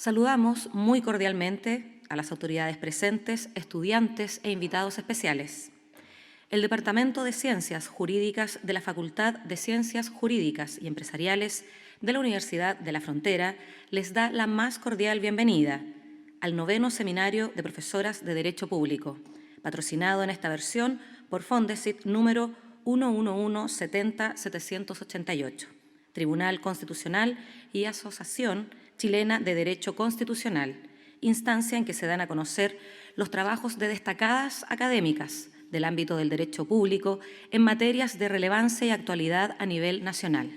Saludamos muy cordialmente a las autoridades presentes, estudiantes e invitados especiales. El Departamento de Ciencias Jurídicas de la Facultad de Ciencias Jurídicas y Empresariales de la Universidad de la Frontera les da la más cordial bienvenida al 9º Seminario de Profesoras de Derecho Público, patrocinado en esta versión por Fondesit número 111-70-788, Tribunal Constitucional y Asociación Chilena de Derecho Constitucional, instancia en que se dan a conocer los trabajos de destacadas académicas del ámbito del derecho público en materias de relevancia y actualidad a nivel nacional.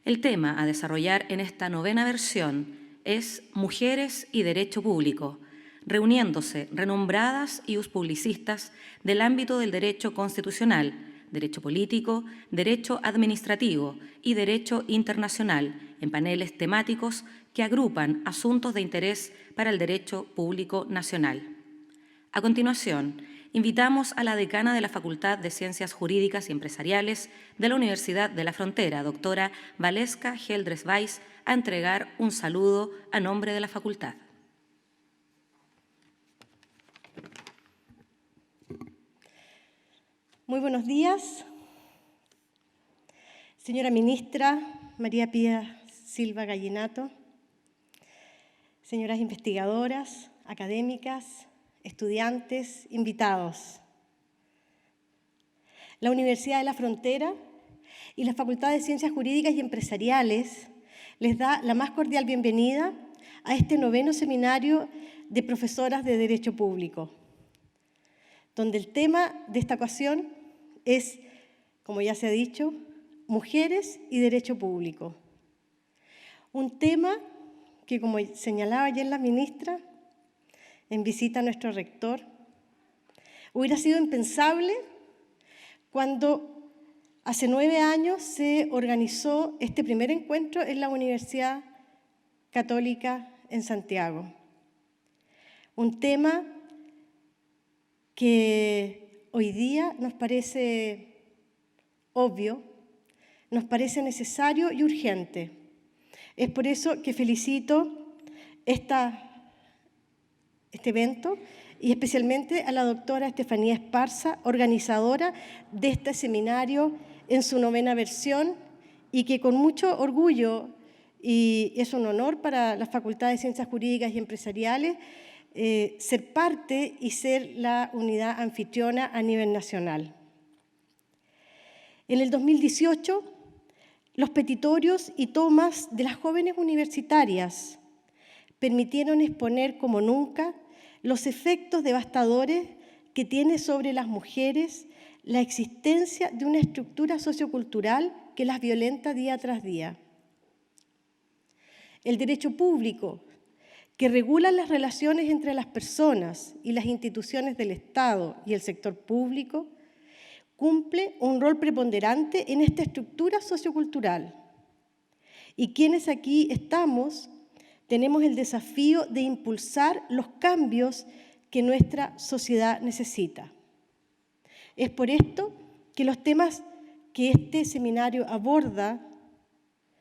El tema a desarrollar en esta 9ª versión es Mujeres y Derecho Público, reuniéndose renombradas y publicistas del ámbito del derecho constitucional, derecho político, derecho administrativo y derecho internacional en paneles temáticos que agrupan asuntos de interés para el derecho público nacional. A continuación, invitamos a la decana de la Facultad de Ciencias Jurídicas y Empresariales de la Universidad de la Frontera, doctora Valeska Geldres-Weiss, a entregar un saludo a nombre de la facultad. Muy buenos días, señora ministra María Pía Silva Gallinato, señoras investigadoras, académicas, estudiantes, invitados. La Universidad de la Frontera y la Facultad de Ciencias Jurídicas y Empresariales les da la más cordial bienvenida a este 9º Seminario de Profesoras de Derecho Público, donde el tema de esta ocasión es, como ya se ha dicho, mujeres y derecho público. Un tema que, como señalaba ayer la ministra, en visita a nuestro rector, hubiera sido impensable cuando hace 9 años se organizó este primer encuentro en la Universidad Católica en Santiago. Un tema que hoy día nos parece obvio, nos parece necesario y urgente. Es por eso que felicito este evento y especialmente a la doctora Estefanía Esparza, organizadora de este seminario en su 9ª versión, y que con mucho orgullo, y es un honor para la Facultad de Ciencias Jurídicas y Empresariales, ser parte y ser la unidad anfitriona a nivel nacional. En el 2018, los petitorios y tomas de las jóvenes universitarias permitieron exponer como nunca los efectos devastadores que tiene sobre las mujeres la existencia de una estructura sociocultural que las violenta día tras día. El derecho público, que regula las relaciones entre las personas y las instituciones del Estado y el sector público, cumple un rol preponderante en esta estructura sociocultural. Y quienes aquí estamos, tenemos el desafío de impulsar los cambios que nuestra sociedad necesita. Es por esto que los temas que este seminario aborda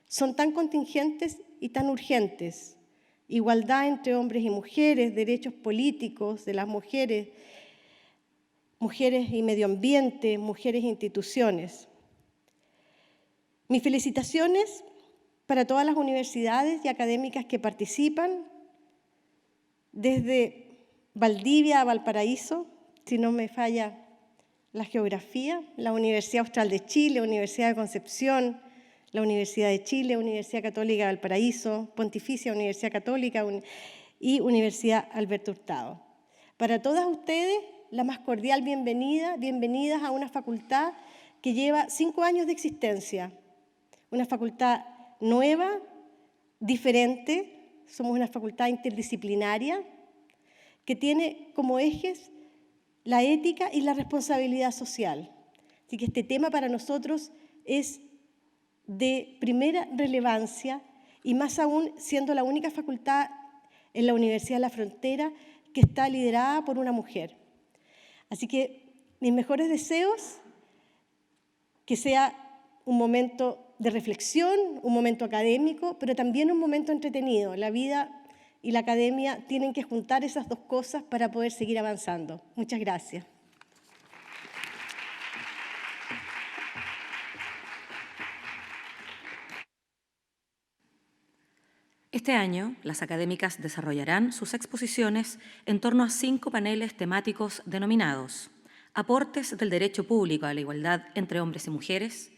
son tan contingentes y tan urgentes: igualdad entre hombres y mujeres, derechos políticos de las mujeres, mujeres y medio ambiente, mujeres e instituciones. Mis felicitaciones para todas las universidades y académicas que participan, desde Valdivia a Valparaíso, si no me falla la geografía, la Universidad Austral de Chile, Universidad de Concepción, la Universidad de Chile, Universidad Católica de Valparaíso, Pontificia Universidad Católica y Universidad Alberto Hurtado. Para todas ustedes, la más cordial bienvenida, bienvenidas a una facultad que lleva 5 años de existencia, una facultad nueva, diferente. Somos una facultad interdisciplinaria que tiene como ejes la ética y la responsabilidad social. Así que este tema para nosotros es de primera relevancia, y más aún siendo la única facultad en la Universidad de la Frontera que está liderada por una mujer. Así que mis mejores deseos, que sea un momento de reflexión, un momento académico, pero también un momento entretenido. La vida y la academia tienen que juntar esas dos cosas para poder seguir avanzando. Muchas gracias. Este año, las académicas desarrollarán sus exposiciones en torno a 5 paneles temáticos denominados: aportes del derecho público a la igualdad entre hombres y mujeres,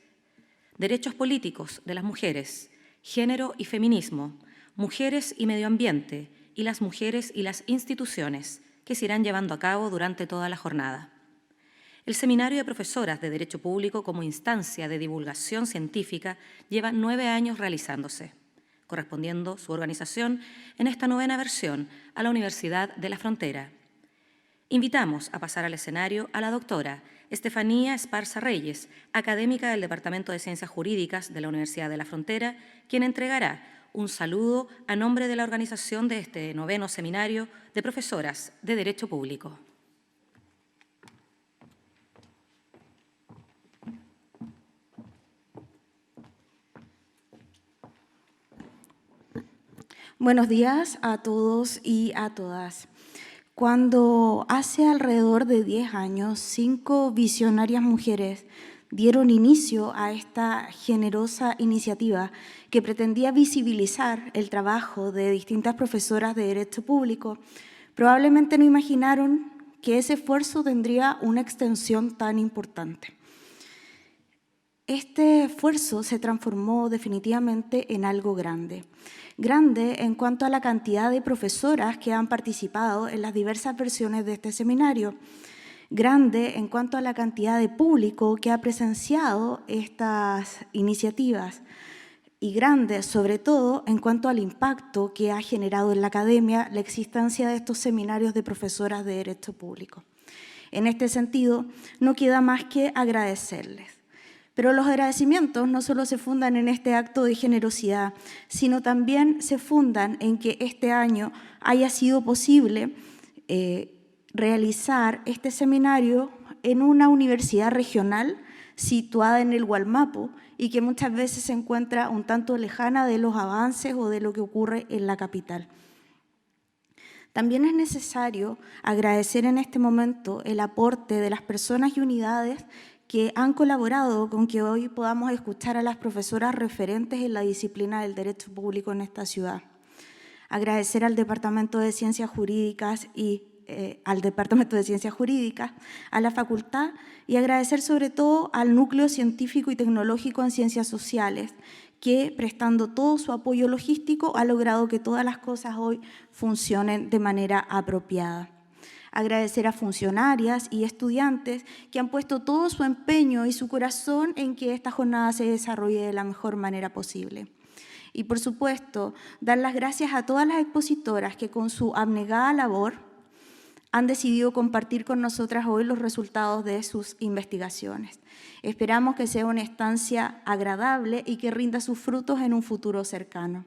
derechos políticos de las mujeres, género y feminismo, mujeres y medio ambiente, y las mujeres y las instituciones, que se irán llevando a cabo durante toda la jornada. El Seminario de Profesoras de Derecho Público como instancia de divulgación científica lleva 9 años realizándose, correspondiendo su organización en esta 9ª versión a la Universidad de la Frontera. Invitamos a pasar al escenario a la doctora Estefanía Esparza Reyes, académica del Departamento de Ciencias Jurídicas de la Universidad de la Frontera, quien entregará un saludo a nombre de la organización de este 9º Seminario de Profesoras de Derecho Público. Buenos días a todos y a todas. Cuando hace alrededor de 10 años, 5 visionarias mujeres dieron inicio a esta generosa iniciativa que pretendía visibilizar el trabajo de distintas profesoras de Derecho Público, probablemente no imaginaron que ese esfuerzo tendría una extensión tan importante. Este esfuerzo se transformó definitivamente en algo grande. Grande en cuanto a la cantidad de profesoras que han participado en las diversas versiones de este seminario. Grande en cuanto a la cantidad de público que ha presenciado estas iniciativas. Y grande, sobre todo, en cuanto al impacto que ha generado en la academia la existencia de estos seminarios de profesoras de Derecho Público. En este sentido, no queda más que agradecerles. Pero los agradecimientos no solo se fundan en este acto de generosidad, sino también se fundan en que este año haya sido posible realizar este seminario en una universidad regional situada en el Gualmapu y que muchas veces se encuentra un tanto lejana de los avances o de lo que ocurre en la capital. También es necesario agradecer en este momento el aporte de las personas y unidades que han colaborado con que hoy podamos escuchar a las profesoras referentes en la disciplina del derecho público en esta ciudad. Agradecer al Departamento de Ciencias Jurídicas a la facultad y agradecer sobre todo al Núcleo Científico y Tecnológico en Ciencias Sociales, que prestando todo su apoyo logístico ha logrado que todas las cosas hoy funcionen de manera apropiada. Agradecer a funcionarias y estudiantes que han puesto todo su empeño y su corazón en que esta jornada se desarrolle de la mejor manera posible. Y, por supuesto, dar las gracias a todas las expositoras que con su abnegada labor han decidido compartir con nosotras hoy los resultados de sus investigaciones. Esperamos que sea una estancia agradable y que rinda sus frutos en un futuro cercano.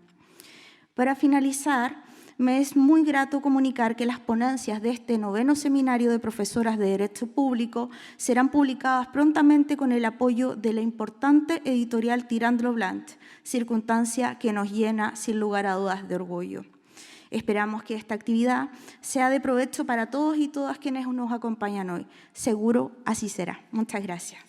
Para finalizar, me es muy grato comunicar que las ponencias de este 9º Seminario de Profesoras de Derecho Público serán publicadas prontamente con el apoyo de la importante editorial Tirant lo Blanc, circunstancia que nos llena sin lugar a dudas de orgullo. Esperamos que esta actividad sea de provecho para todos y todas quienes nos acompañan hoy. Seguro así será. Muchas gracias.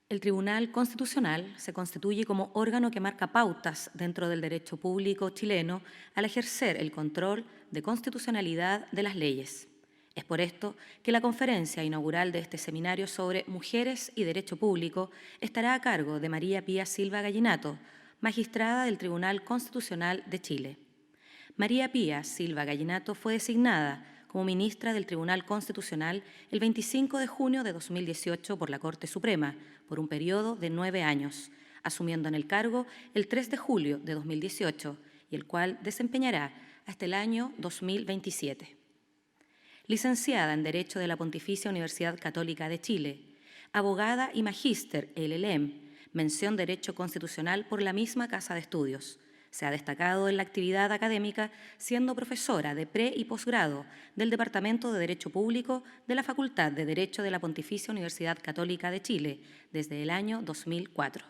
El Tribunal Constitucional se constituye como órgano que marca pautas dentro del derecho público chileno al ejercer el control de constitucionalidad de las leyes. Es por esto que la conferencia inaugural de este seminario sobre Mujeres y Derecho Público estará a cargo de María Pía Silva Gallinato, magistrada del Tribunal Constitucional de Chile. María Pía Silva Gallinato fue designada como ministra del Tribunal Constitucional el 25 de junio de 2018 por la Corte Suprema, por un periodo de 9 años, asumiendo en el cargo el 3 de julio de 2018 y el cual desempeñará hasta el año 2027. Licenciada en Derecho de la Pontificia Universidad Católica de Chile, abogada y magíster LLM, mención Derecho Constitucional por la misma Casa de Estudios, Se ha destacado en la actividad académica siendo profesora de pre- y posgrado del Departamento de Derecho Público de la Facultad de Derecho de la Pontificia Universidad Católica de Chile desde el año 2004.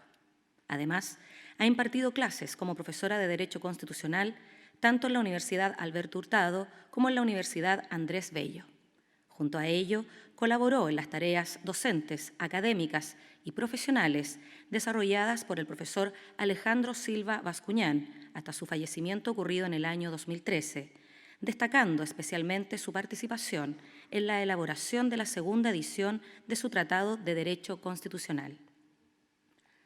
Además, ha impartido clases como profesora de Derecho Constitucional tanto en la Universidad Alberto Hurtado como en la Universidad Andrés Bello. Junto a ello, colaboró en las tareas docentes, académicas y profesionales desarrolladas por el profesor Alejandro Silva Bascuñán hasta su fallecimiento ocurrido en el año 2013, destacando especialmente su participación en la elaboración de la segunda edición de su Tratado de Derecho Constitucional.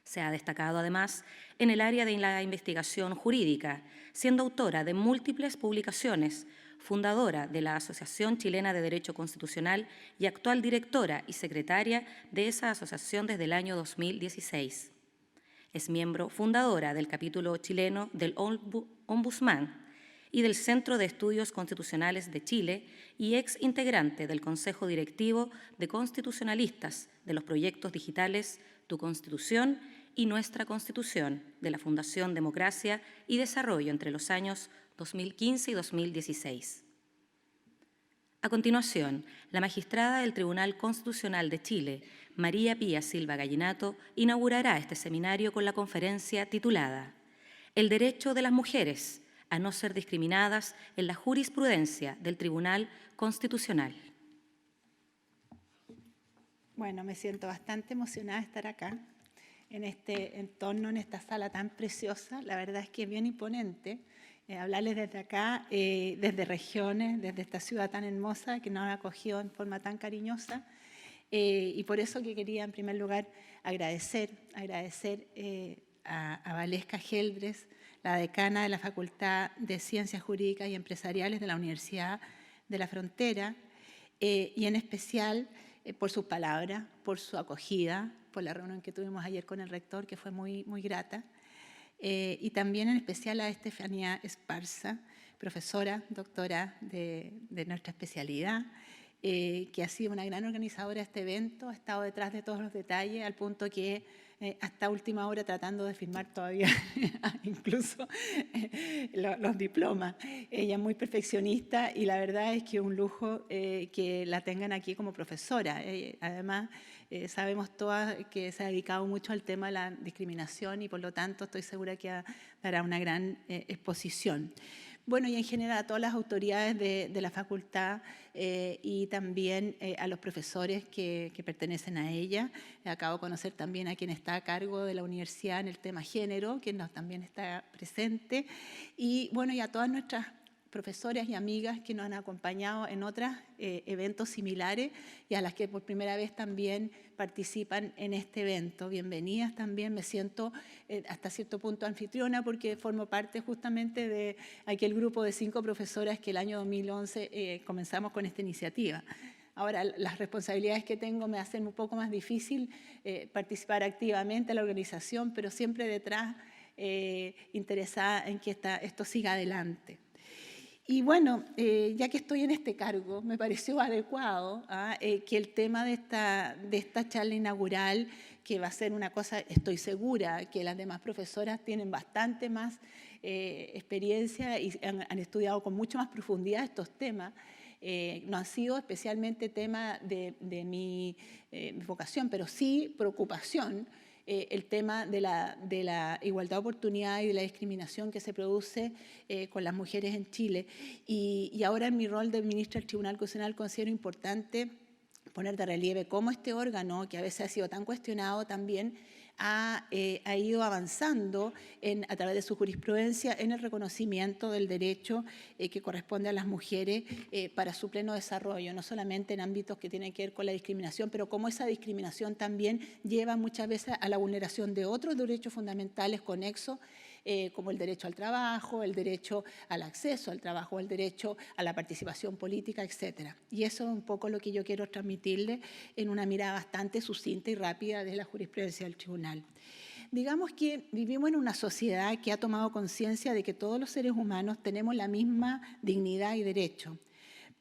Se ha destacado además en el área de la investigación jurídica, siendo autora de múltiples publicaciones, fundadora de la Asociación Chilena de Derecho Constitucional y actual directora y secretaria de esa asociación desde el año 2016. Es miembro fundadora del capítulo chileno del Ombudsman y del Centro de Estudios Constitucionales de Chile y ex integrante del Consejo Directivo de Constitucionalistas de los proyectos digitales Tu Constitución y Nuestra Constitución de la Fundación Democracia y Desarrollo entre los años 2015 y 2016. A continuación, la magistrada del Tribunal Constitucional de Chile, María Pía Silva Gallinato, inaugurará este seminario con la conferencia titulada El derecho de las mujeres a no ser discriminadas en la jurisprudencia del Tribunal Constitucional. Bueno, me siento bastante emocionada de estar acá, en este entorno, en esta sala tan preciosa. La verdad es que es bien imponente hablarles desde acá, desde regiones, desde esta ciudad tan hermosa que nos ha acogido en forma tan cariñosa. Y por eso que quería, en primer lugar, agradecer a Valesca Geldres, la decana de la Facultad de Ciencias Jurídicas y Empresariales de la Universidad de la Frontera, y en especial por sus palabras, por su acogida, por la reunión que tuvimos ayer con el rector, que fue muy, muy grata, y también en especial a Estefanía Esparza, profesora, doctora de nuestra especialidad, que ha sido una gran organizadora de este evento, ha estado detrás de todos los detalles, al punto que hasta última hora tratando de firmar todavía incluso los diplomas. Ella es muy perfeccionista y la verdad es que es un lujo que la tengan aquí como profesora. Además, sabemos todas que se ha dedicado mucho al tema de la discriminación y por lo tanto estoy segura que dará una gran exposición. Bueno, y en general a todas las autoridades de la facultad y también a los profesores que pertenecen a ella. Acabo de conocer también a quien está a cargo de la universidad en el tema género, quien también está presente. Y bueno, y a todas nuestras profesoras y amigas que nos han acompañado en otros eventos similares y a las que por primera vez también participan en este evento. Bienvenidas también, me siento hasta cierto punto anfitriona porque formo parte justamente de aquel grupo de 5 profesoras que el año 2011 comenzamos con esta iniciativa. Ahora, las responsabilidades que tengo me hacen un poco más difícil participar activamente en la organización, pero siempre detrás interesada en que esto siga adelante. Y bueno, ya que estoy en este cargo, me pareció adecuado que el tema de esta charla inaugural, que va a ser una cosa, estoy segura, que las demás profesoras tienen bastante más experiencia y han estudiado con mucho más profundidad estos temas. No ha sido especialmente tema de mi vocación, pero sí preocupación. El tema de la igualdad de oportunidad y de la discriminación que se produce con las mujeres en Chile. Y ahora en mi rol de ministra del Tribunal Constitucional considero importante poner de relieve cómo este órgano, que a veces ha sido tan cuestionado también, ha ido avanzando a través de su jurisprudencia en el reconocimiento del derecho que corresponde a las mujeres para su pleno desarrollo, no solamente en ámbitos que tienen que ver con la discriminación, pero cómo esa discriminación también lleva muchas veces a la vulneración de otros derechos fundamentales conexos, como el derecho al trabajo, el derecho al acceso al trabajo, el derecho a la participación política, etc. Y eso es un poco lo que yo quiero transmitirle en una mirada bastante sucinta y rápida de la jurisprudencia del tribunal. Digamos que vivimos en una sociedad que ha tomado conciencia de que todos los seres humanos tenemos la misma dignidad y derecho.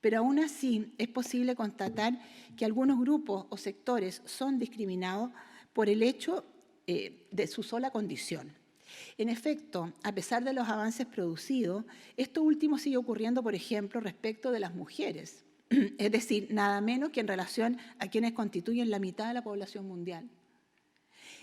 Pero aún así es posible constatar que algunos grupos o sectores son discriminados por el hecho de su sola condición. En efecto, a pesar de los avances producidos, esto último sigue ocurriendo, por ejemplo, respecto de las mujeres, es decir, nada menos que en relación a quienes constituyen la mitad de la población mundial.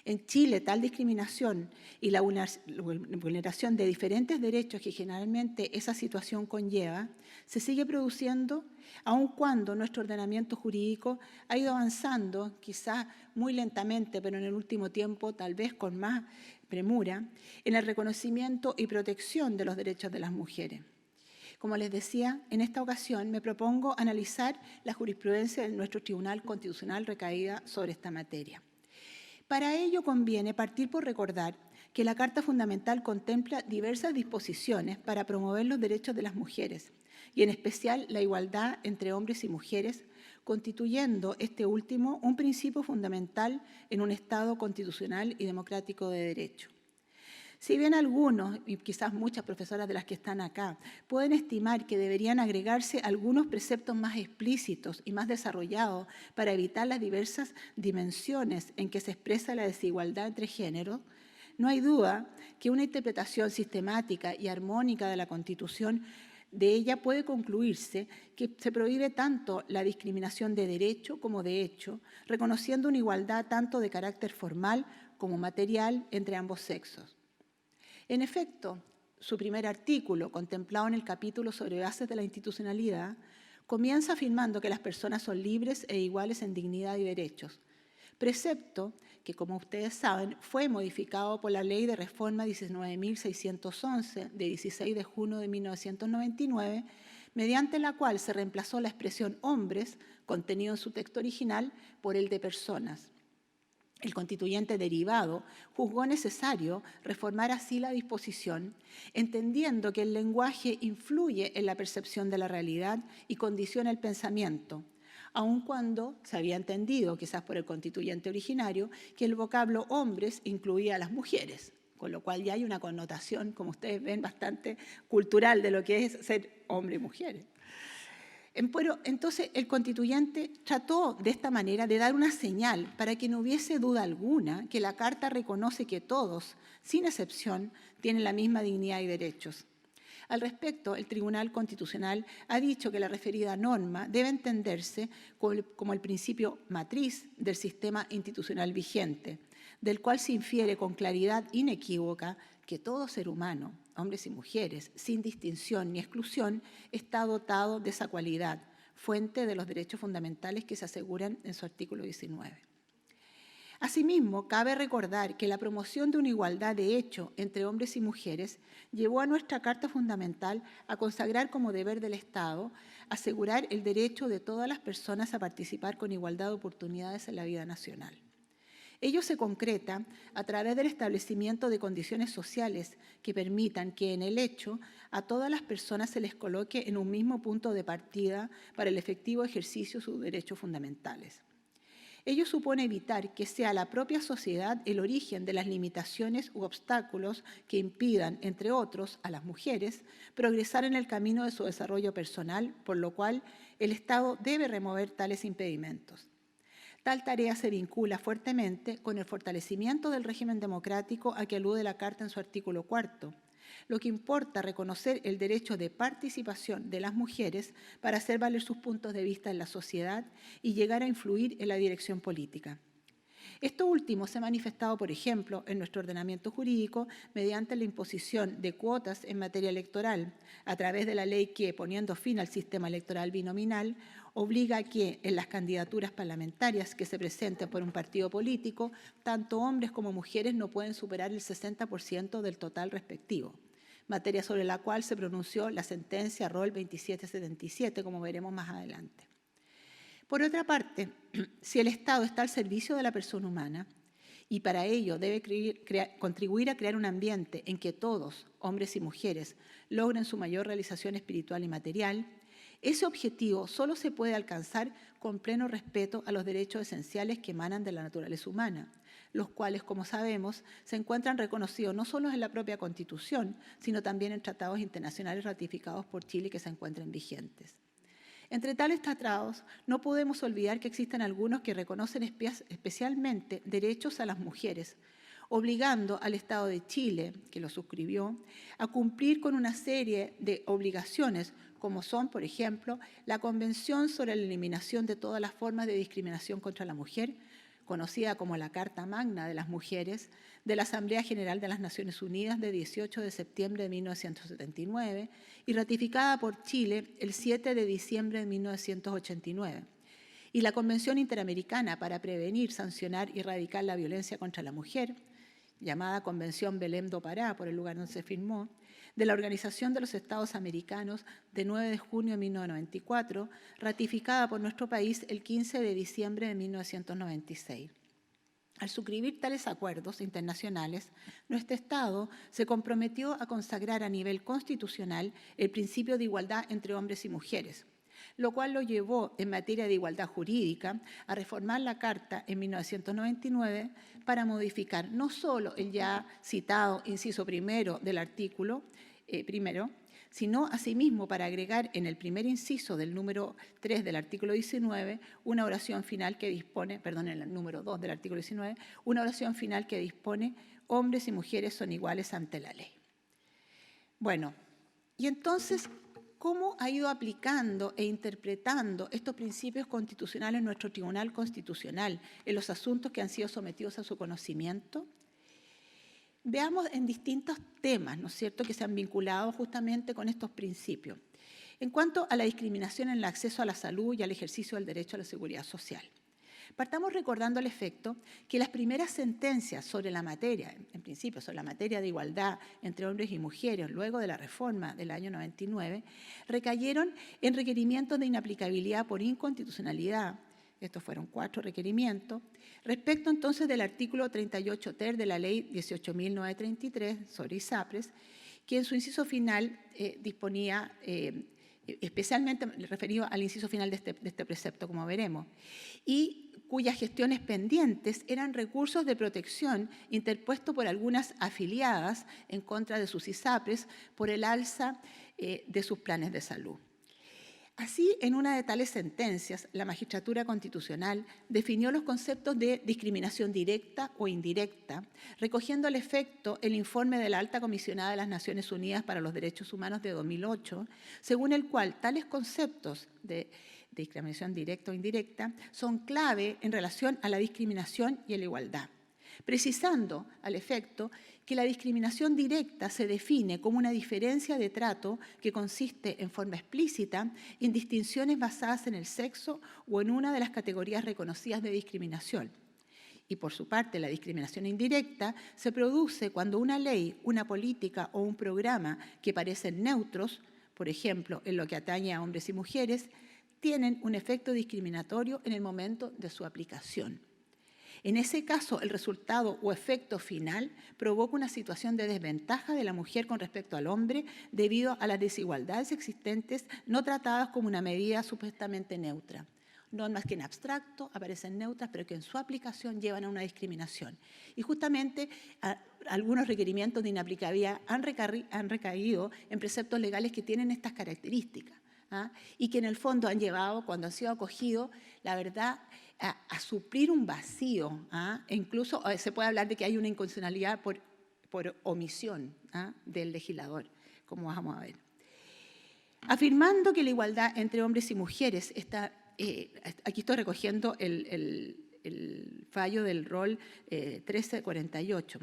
En Chile, tal discriminación y la vulneración de diferentes derechos que generalmente esa situación conlleva, se sigue produciendo aun cuando nuestro ordenamiento jurídico ha ido avanzando, quizás muy lentamente, pero en el último tiempo tal vez con más premura, en el reconocimiento y protección de los derechos de las mujeres. Como les decía, en esta ocasión me propongo analizar la jurisprudencia de nuestro Tribunal Constitucional recaída sobre esta materia. Para ello conviene partir por recordar que la Carta Fundamental contempla diversas disposiciones para promover los derechos de las mujeres y en especial la igualdad entre hombres y mujeres, constituyendo este último un principio fundamental en un Estado constitucional y democrático de derecho. Si bien algunos, y quizás muchas profesoras de las que están acá, pueden estimar que deberían agregarse algunos preceptos más explícitos y más desarrollados para evitar las diversas dimensiones en que se expresa la desigualdad entre géneros, no hay duda que una interpretación sistemática y armónica de la Constitución de ella puede concluirse que se prohíbe tanto la discriminación de derecho como de hecho, reconociendo una igualdad tanto de carácter formal como material entre ambos sexos. En efecto, su primer artículo, contemplado en el capítulo sobre bases de la institucionalidad, comienza afirmando que las personas son libres e iguales en dignidad y derechos, precepto que, como ustedes saben, fue modificado por la Ley de Reforma 19.611 de 16 de junio de 1999, mediante la cual se reemplazó la expresión hombres, contenido en su texto original, por el de personas. El constituyente derivado juzgó necesario reformar así la disposición, entendiendo que el lenguaje influye en la percepción de la realidad y condiciona el pensamiento, aun cuando se había entendido, quizás por el constituyente originario, que el vocablo hombres incluía a las mujeres, con lo cual ya hay una connotación, como ustedes ven, bastante cultural de lo que es ser hombre y mujer. Pero entonces el constituyente trató de esta manera de dar una señal para que no hubiese duda alguna que la Carta reconoce que todos, sin excepción, tienen la misma dignidad y derechos. Al respecto, el Tribunal Constitucional ha dicho que la referida norma debe entenderse como el principio matriz del sistema institucional vigente, del cual se infiere con claridad inequívoca que todo ser humano, hombres y mujeres, sin distinción ni exclusión, está dotado de esa cualidad, fuente de los derechos fundamentales que se aseguran en su artículo 19. Asimismo, cabe recordar que la promoción de una igualdad de hecho entre hombres y mujeres llevó a nuestra Carta Fundamental a consagrar como deber del Estado asegurar el derecho de todas las personas a participar con igualdad de oportunidades en la vida nacional. Ello se concreta a través del establecimiento de condiciones sociales que permitan que en el hecho a todas las personas se les coloque en un mismo punto de partida para el efectivo ejercicio de sus derechos fundamentales. Ello supone evitar que sea la propia sociedad el origen de las limitaciones u obstáculos que impidan, entre otros, a las mujeres progresar en el camino de su desarrollo personal, por lo cual el Estado debe remover tales impedimentos. Tal tarea se vincula fuertemente con el fortalecimiento del régimen democrático a que alude la Carta en su artículo 4, lo que importa reconocer el derecho de participación de las mujeres para hacer valer sus puntos de vista en la sociedad y llegar a influir en la dirección política. Esto último se ha manifestado, por ejemplo, en nuestro ordenamiento jurídico mediante la imposición de cuotas en materia electoral, a través de la ley que, poniendo fin al sistema electoral binominal, obliga a que en las candidaturas parlamentarias que se presenten por un partido político, tanto hombres como mujeres no pueden superar el 60% del total respectivo, materia sobre la cual se pronunció la sentencia Rol 2777, como veremos más adelante. Por otra parte, si el Estado está al servicio de la persona humana y para ello debe contribuir a crear un ambiente en que todos, hombres y mujeres, logren su mayor realización espiritual y material, ese objetivo solo se puede alcanzar con pleno respeto a los derechos esenciales que emanan de la naturaleza humana, los cuales, como sabemos, se encuentran reconocidos no solo en la propia Constitución, sino también en tratados internacionales ratificados por Chile que se encuentran vigentes. Entre tales tratados, no podemos olvidar que existen algunos que reconocen especialmente derechos a las mujeres, obligando al Estado de Chile, que lo suscribió, a cumplir con una serie de obligaciones, como son, por ejemplo, la Convención sobre la Eliminación de todas las formas de discriminación contra la mujer, conocida como la Carta Magna de las Mujeres, de la Asamblea General de las Naciones Unidas de 18 de septiembre de 1979 y ratificada por Chile el 7 de diciembre de 1989. Y la Convención Interamericana para Prevenir, Sancionar y Erradicar la Violencia contra la Mujer, llamada Convención Belém do Pará, por el lugar donde se firmó, de la Organización de los Estados Americanos de 9 de junio de 1994, ratificada por nuestro país el 15 de diciembre de 1996. Al suscribir tales acuerdos internacionales, nuestro Estado se comprometió a consagrar a nivel constitucional el principio de igualdad entre hombres y mujeres, lo cual lo llevó en materia de igualdad jurídica a reformar la Carta en 1999 para modificar no solo el ya citado inciso primero del artículo primero, sino asimismo para agregar en el primer inciso del número 3 del artículo 19 una oración final que dispone, perdón, en el número 2 del artículo 19, una oración final que dispone: hombres y mujeres son iguales ante la ley. Bueno, y entonces, ¿cómo ha ido aplicando e interpretando estos principios constitucionales nuestro Tribunal Constitucional en los asuntos que han sido sometidos a su conocimiento? Veamos en distintos temas, ¿no es cierto?, que se han vinculado justamente con estos principios. En cuanto a la discriminación en el acceso a la salud y al ejercicio del derecho a la seguridad social. Partamos recordando al efecto que las primeras sentencias sobre la materia, en principio sobre la materia de igualdad entre hombres y mujeres, luego de la reforma del año 99, recayeron en requerimientos de inaplicabilidad por inconstitucionalidad. Estos fueron 4 requerimientos. Respecto entonces del artículo 38 ter de la ley 18.933 sobre ISAPRES, que en su inciso final disponía especialmente referido al inciso final de este precepto, como veremos, y cuyas gestiones pendientes eran recursos de protección interpuestos por algunas afiliadas en contra de sus ISAPRES por el alza de sus planes de salud. Así, en una de tales sentencias, la Magistratura Constitucional definió los conceptos de discriminación directa o indirecta, recogiendo al efecto el informe de la Alta Comisionada de las Naciones Unidas para los Derechos Humanos de 2008, según el cual tales conceptos de discriminación directa o indirecta son clave en relación a la discriminación y a la igualdad, precisando al efecto que la discriminación directa se define como una diferencia de trato que consiste en forma explícita en distinciones basadas en el sexo o en una de las categorías reconocidas de discriminación. Y por su parte, la discriminación indirecta se produce cuando una ley, una política o un programa que parecen neutros, por ejemplo, en lo que atañe a hombres y mujeres, tienen un efecto discriminatorio en el momento de su aplicación. En ese caso, el resultado o efecto final provoca una situación de desventaja de la mujer con respecto al hombre debido a las desigualdades existentes no tratadas como una medida supuestamente neutra. Normas que en abstracto aparecen neutras, pero que en su aplicación llevan a una discriminación. Y justamente algunos requerimientos de inaplicabilidad han recaído en preceptos legales que tienen estas características, y que en el fondo han llevado, cuando han sido acogidos, la verdad, a suplir un vacío. E incluso se puede hablar de que hay una inconstitucionalidad por omisión del legislador, como vamos a ver. Afirmando que la igualdad entre hombres y mujeres está, aquí estoy recogiendo el fallo del rol 1348,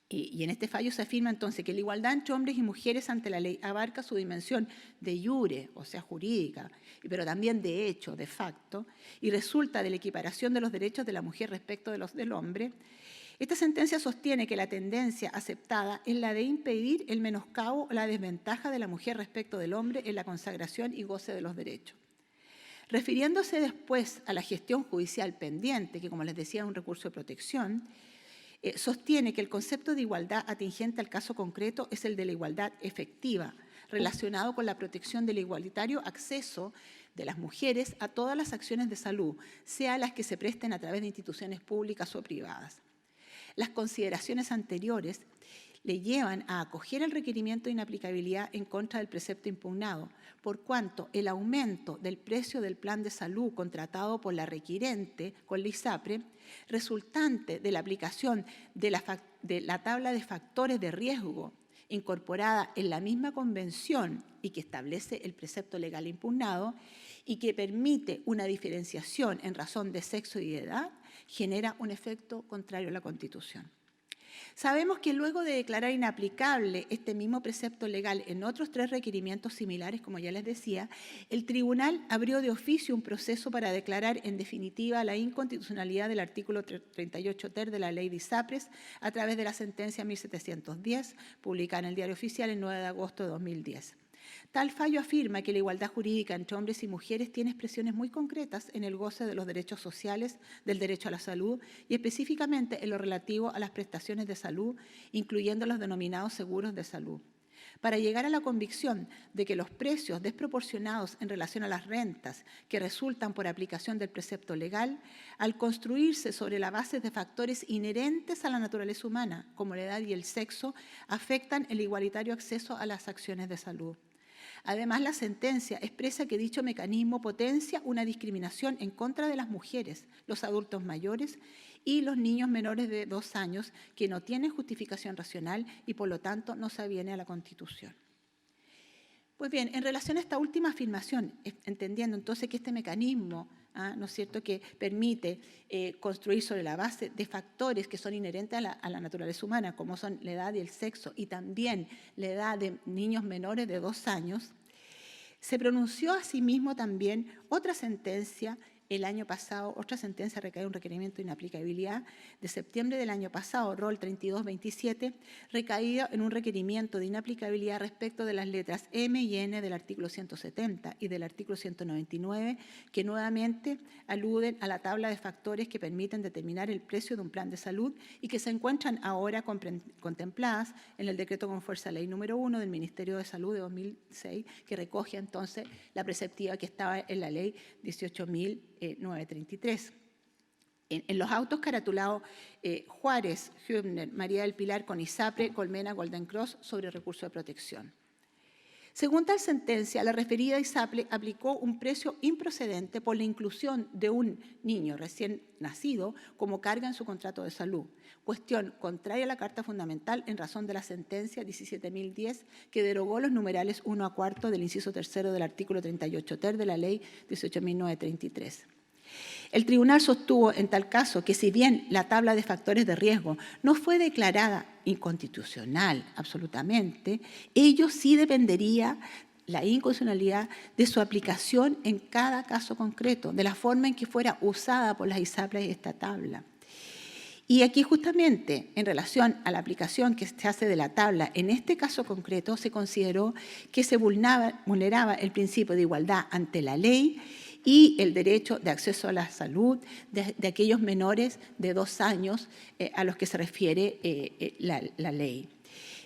y en este fallo se afirma entonces que la igualdad entre hombres y mujeres ante la ley abarca su dimensión de iure, o sea, jurídica, pero también de hecho, de facto, y resulta de la equiparación de los derechos de la mujer respecto de los del hombre. Esta sentencia sostiene que la tendencia aceptada es la de impedir el menoscabo o la desventaja de la mujer respecto del hombre en la consagración y goce de los derechos. Refiriéndose después a la gestión judicial pendiente, que como les decía es un recurso de protección, sostiene que el concepto de igualdad atingente al caso concreto es el de la igualdad efectiva, relacionado con la protección del igualitario acceso de las mujeres a todas las acciones de salud, sea las que se presten a través de instituciones públicas o privadas. Las consideraciones anteriores le llevan a acoger el requerimiento de inaplicabilidad en contra del precepto impugnado, por cuanto el aumento del precio del plan de salud contratado por la requirente con la ISAPRE, resultante de la aplicación de la tabla de factores de riesgo incorporada en la misma convención y que establece el precepto legal impugnado y que permite una diferenciación en razón de sexo y de edad, genera un efecto contrario a la Constitución. Sabemos que luego de declarar inaplicable este mismo precepto legal en otros 3 requerimientos similares, como ya les decía, el tribunal abrió de oficio un proceso para declarar en definitiva la inconstitucionalidad del artículo 38 ter de la ley de ISAPRES a través de la sentencia 1710, publicada en el Diario Oficial el 9 de agosto de 2010. Tal fallo afirma que la igualdad jurídica entre hombres y mujeres tiene expresiones muy concretas en el goce de los derechos sociales, del derecho a la salud y específicamente en lo relativo a las prestaciones de salud, incluyendo los denominados seguros de salud. Para llegar a la convicción de que los precios desproporcionados en relación a las rentas que resultan por aplicación del precepto legal, al construirse sobre la base de factores inherentes a la naturaleza humana, como la edad y el sexo, afectan el igualitario acceso a las acciones de salud. Además, la sentencia expresa que dicho mecanismo potencia una discriminación en contra de las mujeres, los adultos mayores y los niños menores de 2 años que no tienen justificación racional y, por lo tanto, no se aviene a la Constitución. Pues bien, en relación a esta última afirmación, entendiendo entonces que este mecanismo, ¿no es cierto?, que permite construir sobre la base de factores que son inherentes a la naturaleza humana, como son la edad y el sexo, y también la edad de niños menores de 2 años, se pronunció asimismo también otra sentencia el año pasado, otra sentencia recae un requerimiento de inaplicabilidad de septiembre del año pasado, rol 3227, recaído en un requerimiento de inaplicabilidad respecto de las letras M y N del artículo 170 y del artículo 199, que nuevamente aluden a la tabla de factores que permiten determinar el precio de un plan de salud y que se encuentran ahora contempladas en el decreto con fuerza ley número 1 del Ministerio de Salud de 2006, que recoge entonces la preceptiva que estaba en la ley 18.933. En los autos caratulados Juárez, Hübner, María del Pilar con ISAPRE, Colmena, Golden Cross sobre recurso de protección. Según tal sentencia, la referida ISAPRE aplicó un precio improcedente por la inclusión de un niño recién nacido como carga en su contrato de salud, cuestión contraria a la Carta Fundamental en razón de la sentencia 17.010 que derogó los numerales 1 a 4 del inciso 3 del artículo 38 ter de la ley 18.933. El tribunal sostuvo en tal caso que si bien la tabla de factores de riesgo no fue declarada inconstitucional absolutamente, ello sí dependería la inconstitucionalidad de su aplicación en cada caso concreto, de la forma en que fuera usada por las ISAPRES esta tabla. Y aquí justamente en relación a la aplicación que se hace de la tabla, en este caso concreto se consideró que se vulneraba el principio de igualdad ante la ley y el derecho de acceso a la salud de aquellos menores de 2 años a los que se refiere la ley.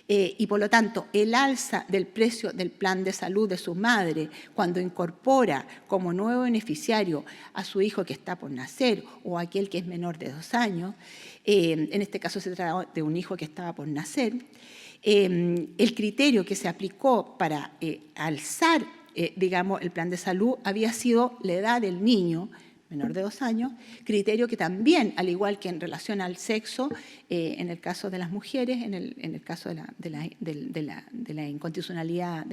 Y por lo tanto, el alza del precio del plan de salud de su madre cuando incorpora como nuevo beneficiario a su hijo que está por nacer o aquel que es menor de 2 años, en este caso se trata de un hijo que estaba por nacer, el criterio que se aplicó para alzar digamos, el plan de salud había sido la edad del niño, menor de 2 años, criterio que también, al igual que en relación al sexo, en el caso de las mujeres, en el caso de la inconstitucionalidad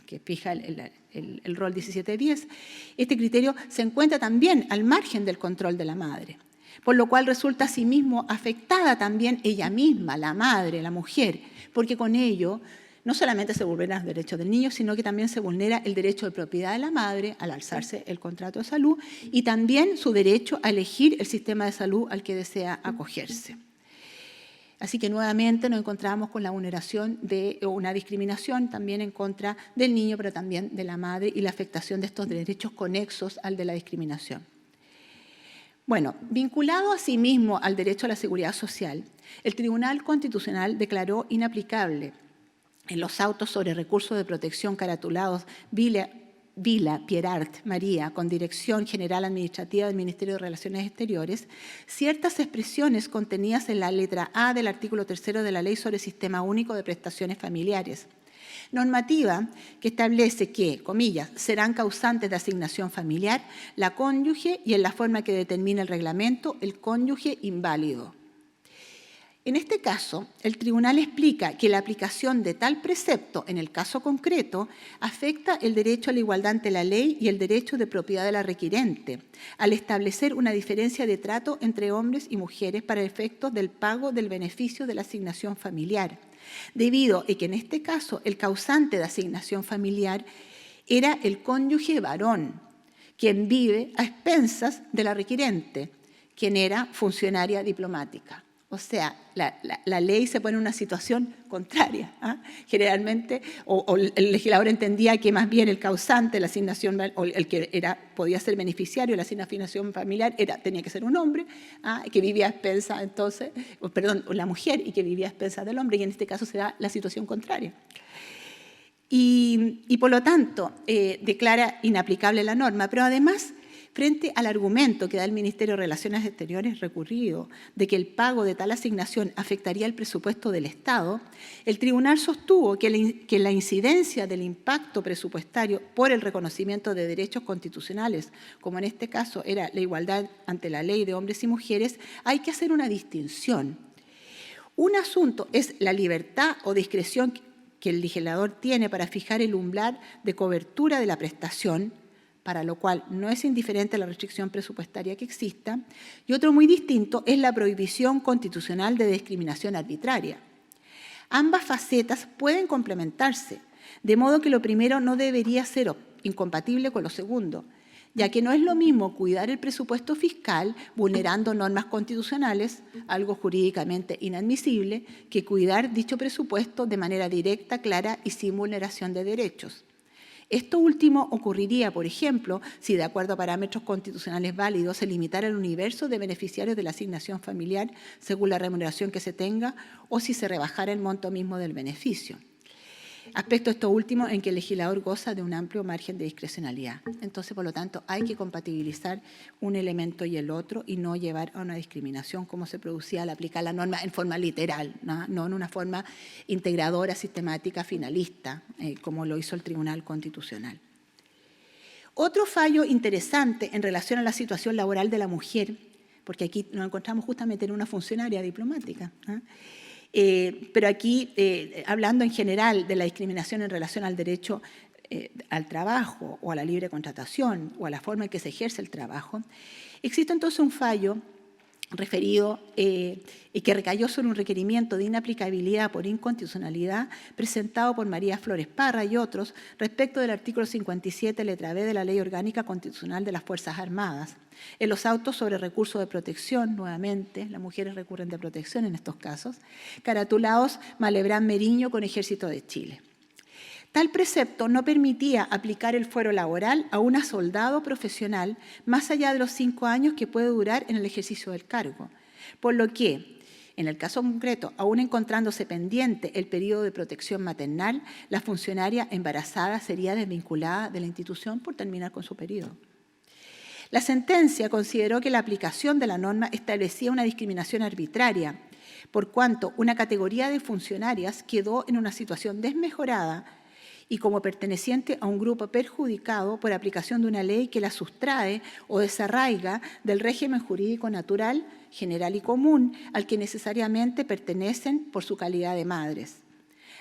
que fija el rol 1710, este criterio se encuentra también al margen del control de la madre, por lo cual resulta asimismo afectada también ella misma, la madre, la mujer, porque con ello no solamente se vulneran los derechos del niño, sino que también se vulnera el derecho de propiedad de la madre al alzarse el contrato de salud y también su derecho a elegir el sistema de salud al que desea acogerse. Así que nuevamente nos encontramos con la vulneración de una discriminación también en contra del niño, pero también de la madre y la afectación de estos derechos conexos al de la discriminación. Bueno, vinculado asimismo al derecho a la seguridad social, el Tribunal Constitucional declaró inaplicable en los autos sobre recursos de protección caratulados Vila Vila Pierart María, con Dirección General Administrativa del Ministerio de Relaciones Exteriores, ciertas expresiones contenidas en la letra A del artículo 3 de la Ley sobre Sistema Único de Prestaciones Familiares. Normativa que establece que, comillas, serán causantes de asignación familiar la cónyuge y en la forma que determina el reglamento el cónyuge inválido. En este caso, el tribunal explica que la aplicación de tal precepto en el caso concreto afecta el derecho a la igualdad ante la ley y el derecho de propiedad de la requirente, al establecer una diferencia de trato entre hombres y mujeres para efectos del pago del beneficio de la asignación familiar, debido a que en este caso el causante de asignación familiar era el cónyuge varón, quien vive a expensas de la requirente, quien era funcionaria diplomática. O sea, la ley se pone en una situación contraria. Generalmente, o el legislador entendía que más bien el causante de la asignación, o el que podía ser beneficiario de la asignación familiar, tenía que ser un hombre que vivía a expensas, entonces, perdón, la mujer y que vivía a expensas del hombre, y en este caso se da la situación contraria. Y por lo tanto, declara inaplicable la norma, pero además, frente al argumento que da el Ministerio de Relaciones Exteriores recurrido de que el pago de tal asignación afectaría el presupuesto del Estado, el tribunal sostuvo que la incidencia del impacto presupuestario por el reconocimiento de derechos constitucionales, como en este caso era la igualdad ante la ley de hombres y mujeres, hay que hacer una distinción. Un asunto es la libertad o discreción que el legislador tiene para fijar el umbral de cobertura de la prestación, para lo cual no es indiferente la restricción presupuestaria que exista, y otro muy distinto es la prohibición constitucional de discriminación arbitraria. Ambas facetas pueden complementarse, de modo que lo primero no debería ser incompatible con lo segundo, ya que no es lo mismo cuidar el presupuesto fiscal vulnerando normas constitucionales, algo jurídicamente inadmisible, que cuidar dicho presupuesto de manera directa, clara y sin vulneración de derechos. Esto último ocurriría, por ejemplo, si de acuerdo a parámetros constitucionales válidos se limitara el universo de beneficiarios de la asignación familiar según la remuneración que se tenga o si se rebajara el monto mismo del beneficio. Aspecto esto último en que el legislador goza de un amplio margen de discrecionalidad. Entonces, por lo tanto, hay que compatibilizar un elemento y el otro y no llevar a una discriminación como se producía al aplicar la norma en forma literal, no en una forma integradora, sistemática, finalista, como lo hizo el Tribunal Constitucional. Otro fallo interesante en relación a la situación laboral de la mujer, porque aquí nos encontramos justamente en una funcionaria diplomática, pero aquí, hablando en general de la discriminación en relación al derecho al trabajo o a la libre contratación o a la forma en que se ejerce el trabajo, existe entonces un fallo referido y que recayó sobre un requerimiento de inaplicabilidad por inconstitucionalidad presentado por María Flores Parra y otros respecto del artículo 57, letra B de la Ley Orgánica Constitucional de las Fuerzas Armadas. En los autos sobre recurso de protección, nuevamente, las mujeres recurren de protección en estos casos, caratulados Malebrán Meriño con Ejército de Chile. Tal precepto no permitía aplicar el fuero laboral a una soldado profesional más allá de los 5 años que puede durar en el ejercicio del cargo, por lo que, en el caso concreto, aún encontrándose pendiente el periodo de protección maternal, la funcionaria embarazada sería desvinculada de la institución por terminar con su periodo. La sentencia consideró que la aplicación de la norma establecía una discriminación arbitraria, por cuanto una categoría de funcionarias quedó en una situación desmejorada y como perteneciente a un grupo perjudicado por aplicación de una ley que la sustrae o desarraiga del régimen jurídico natural, general y común al que necesariamente pertenecen por su calidad de madres.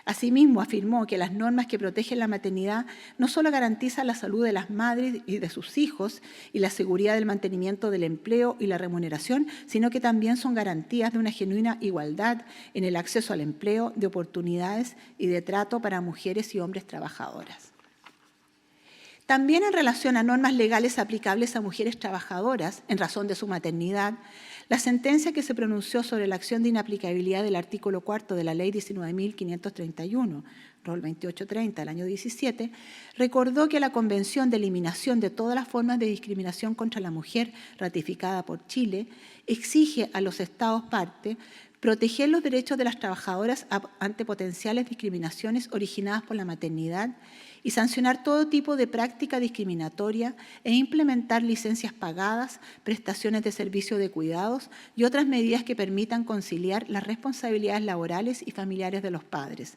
Asimismo, afirmó que las normas que protegen la maternidad no solo garantizan la salud de las madres y de sus hijos y la seguridad del mantenimiento del empleo y la remuneración, sino que también son garantías de una genuina igualdad en el acceso al empleo, de oportunidades y de trato para mujeres y hombres trabajadoras. También en relación a normas legales aplicables a mujeres trabajadoras en razón de su maternidad, la sentencia que se pronunció sobre la acción de inaplicabilidad del artículo 4 de la Ley 19.531, Rol 2830 del año 17, recordó que la Convención de Eliminación de todas las formas de discriminación contra la mujer, ratificada por Chile, exige a los Estados parte proteger los derechos de las trabajadoras ante potenciales discriminaciones originadas por la maternidad y sancionar todo tipo de práctica discriminatoria e implementar licencias pagadas, prestaciones de servicio de cuidados y otras medidas que permitan conciliar las responsabilidades laborales y familiares de los padres.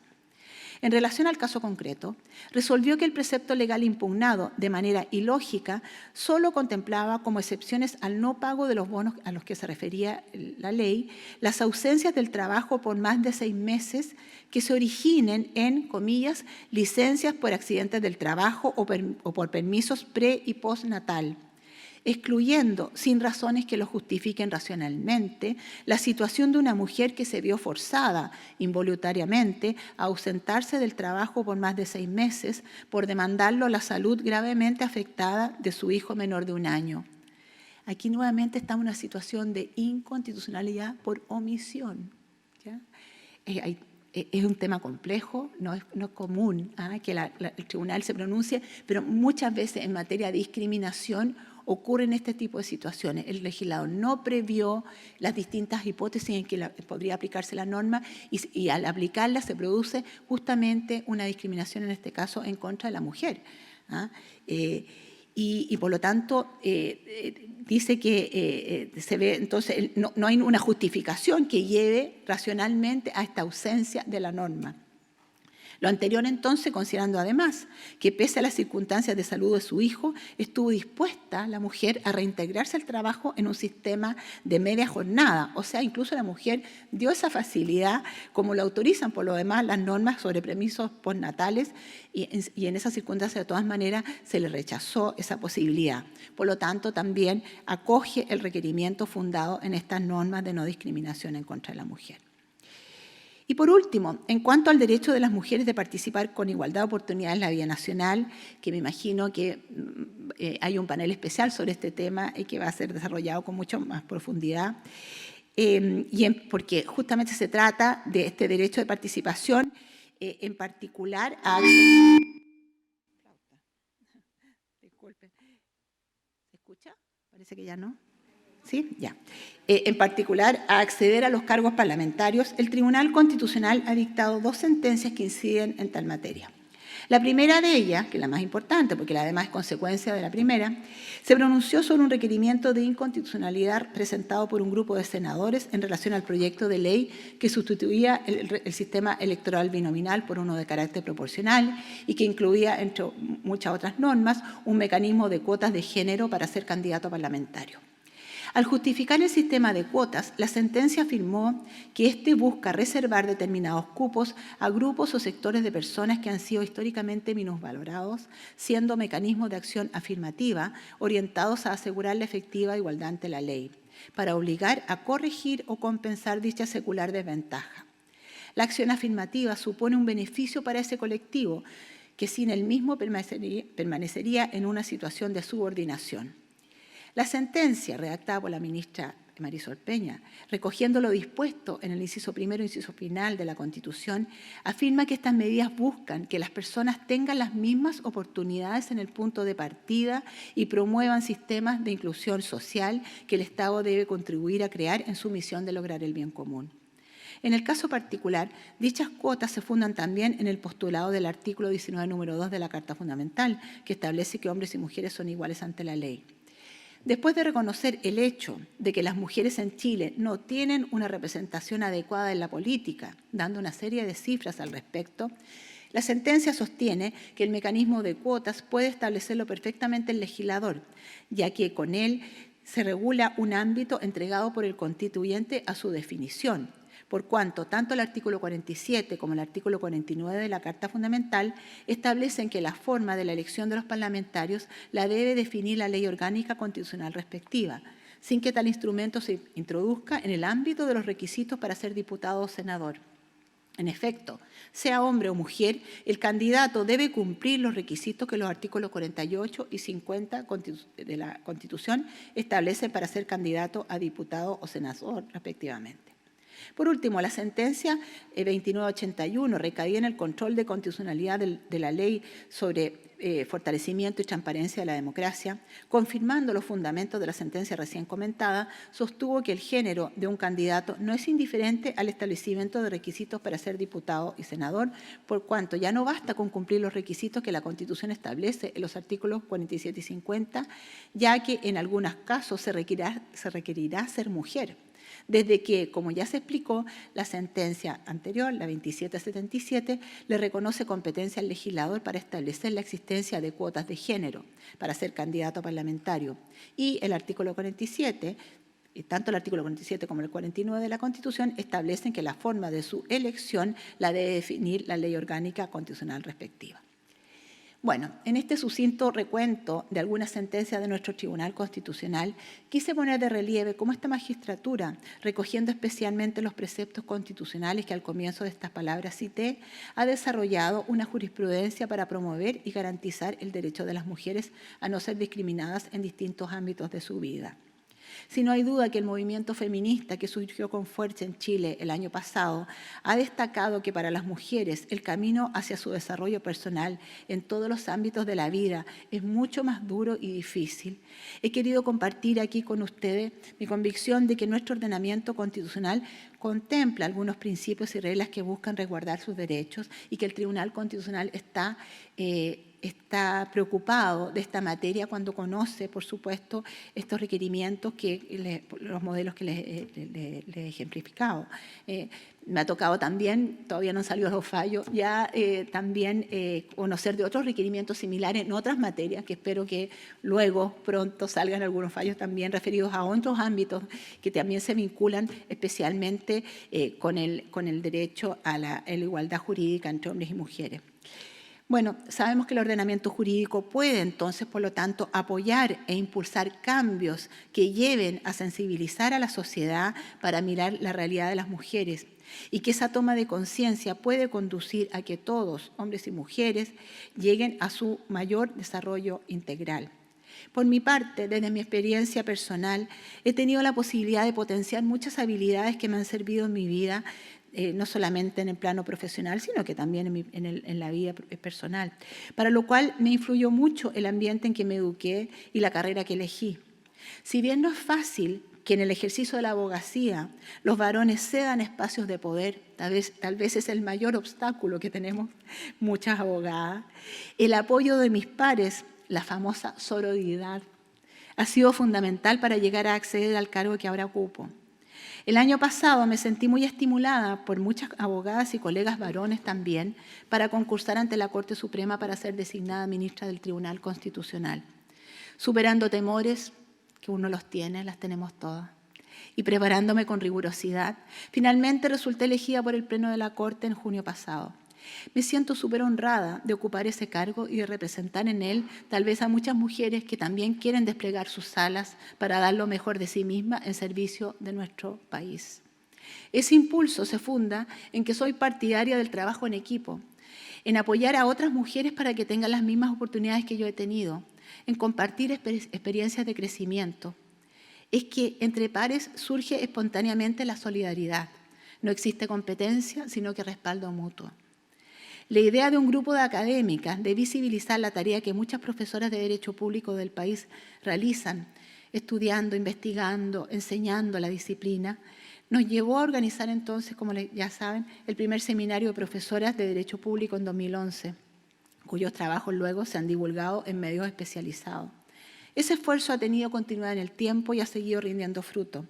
En relación al caso concreto, resolvió que el precepto legal impugnado de manera ilógica solo contemplaba como excepciones al no pago de los bonos a los que se refería la ley, las ausencias del trabajo por más de 6 meses que se originen en, comillas, licencias por accidentes del trabajo o por permisos pre- y postnatal, excluyendo, sin razones que lo justifiquen racionalmente, la situación de una mujer que se vio forzada involuntariamente a ausentarse del trabajo por más de 6 meses por demandarlo la salud gravemente afectada de su hijo menor de 1 año. Aquí nuevamente estamos en una situación de inconstitucionalidad por omisión, ¿ya? Es un tema complejo, no es común que el tribunal se pronuncie, pero muchas veces en materia de discriminación ocurren este tipo de situaciones. El legislador no previó las distintas hipótesis en que podría aplicarse la norma y al aplicarla se produce justamente una discriminación, en este caso, en contra de la mujer. Y por lo tanto, dice que se ve, entonces, no hay una justificación que lleve racionalmente a esta ausencia de la norma. Lo anterior, entonces, considerando además que pese a las circunstancias de salud de su hijo, estuvo dispuesta la mujer a reintegrarse al trabajo en un sistema de media jornada. O sea, incluso la mujer dio esa facilidad, como lo autorizan por lo demás las normas sobre permisos postnatales, y en esas circunstancias, de todas maneras, se le rechazó esa posibilidad. Por lo tanto, también acoge el requerimiento fundado en estas normas de no discriminación en contra de la mujer. Y por último, en cuanto al derecho de las mujeres de participar con igualdad de oportunidades en la vida nacional, que me imagino que hay un panel especial sobre este tema y que va a ser desarrollado con mucho más profundidad, porque justamente se trata de este derecho de participación, en particular a... Disculpen. ¿Se escucha? Parece que ya no. ¿Sí? Ya. En particular, a acceder a los cargos parlamentarios, el Tribunal Constitucional ha dictado 2 sentencias que inciden en tal materia. La primera de ellas, que es la más importante, porque además es consecuencia de la primera, se pronunció sobre un requerimiento de inconstitucionalidad presentado por un grupo de senadores en relación al proyecto de ley que sustituía el sistema electoral binominal por uno de carácter proporcional y que incluía, entre muchas otras normas, un mecanismo de cuotas de género para ser candidato parlamentario. Al justificar el sistema de cuotas, la sentencia afirmó que éste busca reservar determinados cupos a grupos o sectores de personas que han sido históricamente minusvalorados, siendo mecanismos de acción afirmativa orientados a asegurar la efectiva igualdad ante la ley, para obligar a corregir o compensar dicha secular desventaja. La acción afirmativa supone un beneficio para ese colectivo que sin el mismo permanecería en una situación de subordinación. La sentencia, redactada por la ministra Marisol Peña, recogiendo lo dispuesto en el inciso primero e inciso final de la Constitución, afirma que estas medidas buscan que las personas tengan las mismas oportunidades en el punto de partida y promuevan sistemas de inclusión social que el Estado debe contribuir a crear en su misión de lograr el bien común. En el caso particular, dichas cuotas se fundan también en el postulado del artículo 19, número 2 de la Carta Fundamental, que establece que hombres y mujeres son iguales ante la ley. Después de reconocer el hecho de que las mujeres en Chile no tienen una representación adecuada en la política, dando una serie de cifras al respecto, la sentencia sostiene que el mecanismo de cuotas puede establecerlo perfectamente el legislador, ya que con él se regula un ámbito entregado por el constituyente a su definición, por cuanto tanto el artículo 47 como el artículo 49 de la Carta Fundamental establecen que la forma de la elección de los parlamentarios la debe definir la ley orgánica constitucional respectiva, sin que tal instrumento se introduzca en el ámbito de los requisitos para ser diputado o senador. En efecto, sea hombre o mujer, el candidato debe cumplir los requisitos que los artículos 48 y 50 de la Constitución establecen para ser candidato a diputado o senador, respectivamente. Por último, la sentencia 2981 recaía en el control de constitucionalidad de la ley sobre fortalecimiento y transparencia de la democracia, confirmando los fundamentos de la sentencia recién comentada, sostuvo que el género de un candidato no es indiferente al establecimiento de requisitos para ser diputado y senador, por cuanto ya no basta con cumplir los requisitos que la Constitución establece en los artículos 47 y 50, ya que en algunos casos se requerirá ser mujer. Desde que, como ya se explicó, la sentencia anterior, la 2777, le reconoce competencia al legislador para establecer la existencia de cuotas de género para ser candidato parlamentario. Y el artículo 47, tanto el artículo 47 como el 49 de la Constitución, establecen que la forma de su elección la debe definir la ley orgánica constitucional respectiva. Bueno, en este sucinto recuento de algunas sentencias de nuestro Tribunal Constitucional, quise poner de relieve cómo esta magistratura, recogiendo especialmente los preceptos constitucionales que al comienzo de estas palabras cité, ha desarrollado una jurisprudencia para promover y garantizar el derecho de las mujeres a no ser discriminadas en distintos ámbitos de su vida. Si no hay duda que el movimiento feminista que surgió con fuerza en Chile el año pasado ha destacado que para las mujeres el camino hacia su desarrollo personal en todos los ámbitos de la vida es mucho más duro y difícil, he querido compartir aquí con ustedes mi convicción de que nuestro ordenamiento constitucional contempla algunos principios y reglas que buscan resguardar sus derechos y que el Tribunal Constitucional está preocupado de esta materia cuando conoce, por supuesto, estos requerimientos, los modelos que les he ejemplificado. Me ha tocado también, todavía no han salido los fallos, ya también conocer de otros requerimientos similares en otras materias, que espero que luego pronto salgan algunos fallos también referidos a otros ámbitos que también se vinculan especialmente con el derecho a la igualdad jurídica entre hombres y mujeres. Bueno, sabemos que el ordenamiento jurídico puede entonces, por lo tanto, apoyar e impulsar cambios que lleven a sensibilizar a la sociedad para mirar la realidad de las mujeres y que esa toma de conciencia puede conducir a que todos, hombres y mujeres, lleguen a su mayor desarrollo integral. Por mi parte, desde mi experiencia personal, he tenido la posibilidad de potenciar muchas habilidades que me han servido en mi vida, no solamente en el plano profesional, sino que también en la vida personal, para lo cual me influyó mucho el ambiente en que me eduqué y la carrera que elegí. Si bien no es fácil que en el ejercicio de la abogacía los varones cedan espacios de poder, tal vez es el mayor obstáculo que tenemos muchas abogadas, el apoyo de mis pares, la famosa sororidad, ha sido fundamental para llegar a acceder al cargo que ahora ocupo. El año pasado me sentí muy estimulada por muchas abogadas y colegas varones también para concursar ante la Corte Suprema para ser designada ministra del Tribunal Constitucional, superando temores que uno los tiene, las tenemos todas, y preparándome con rigurosidad. Finalmente resulté elegida por el Pleno de la Corte en junio pasado. Me siento súper honrada de ocupar ese cargo y de representar en él tal vez a muchas mujeres que también quieren desplegar sus alas para dar lo mejor de sí mismas en servicio de nuestro país. Ese impulso se funda en que soy partidaria del trabajo en equipo, en apoyar a otras mujeres para que tengan las mismas oportunidades que yo he tenido, en compartir experiencias de crecimiento. Es que entre pares surge espontáneamente la solidaridad. No existe competencia, sino que respaldo mutuo. La idea de un grupo de académicas de visibilizar la tarea que muchas profesoras de Derecho Público del país realizan, estudiando, investigando, enseñando la disciplina, nos llevó a organizar entonces, como ya saben, el primer seminario de profesoras de Derecho Público en 2011, cuyos trabajos luego se han divulgado en medios especializados. Ese esfuerzo ha tenido continuidad en el tiempo y ha seguido rindiendo fruto.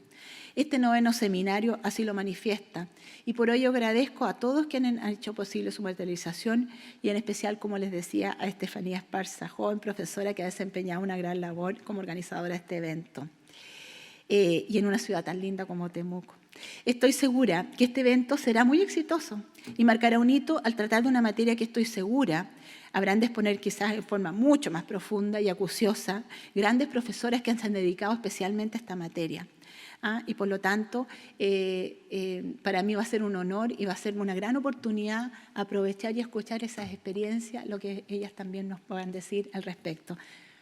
Este 9º seminario así lo manifiesta y por ello agradezco a todos quienes han hecho posible su materialización y en especial, como les decía, a Estefanía Esparza, joven profesora que ha desempeñado una gran labor como organizadora de este evento y en una ciudad tan linda como Temuco. Estoy segura que este evento será muy exitoso y marcará un hito al tratar de una materia que estoy segura habrán de exponer quizás en forma mucho más profunda y acuciosa grandes profesoras que se han dedicado especialmente a esta materia. Y por lo tanto, para mí va a ser un honor y va a ser una gran oportunidad aprovechar y escuchar esas experiencias, lo que ellas también nos puedan decir al respecto.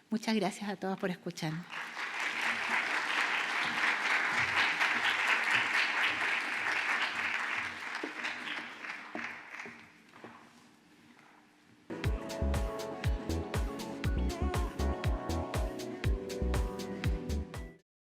Muchas gracias a todas por escucharme.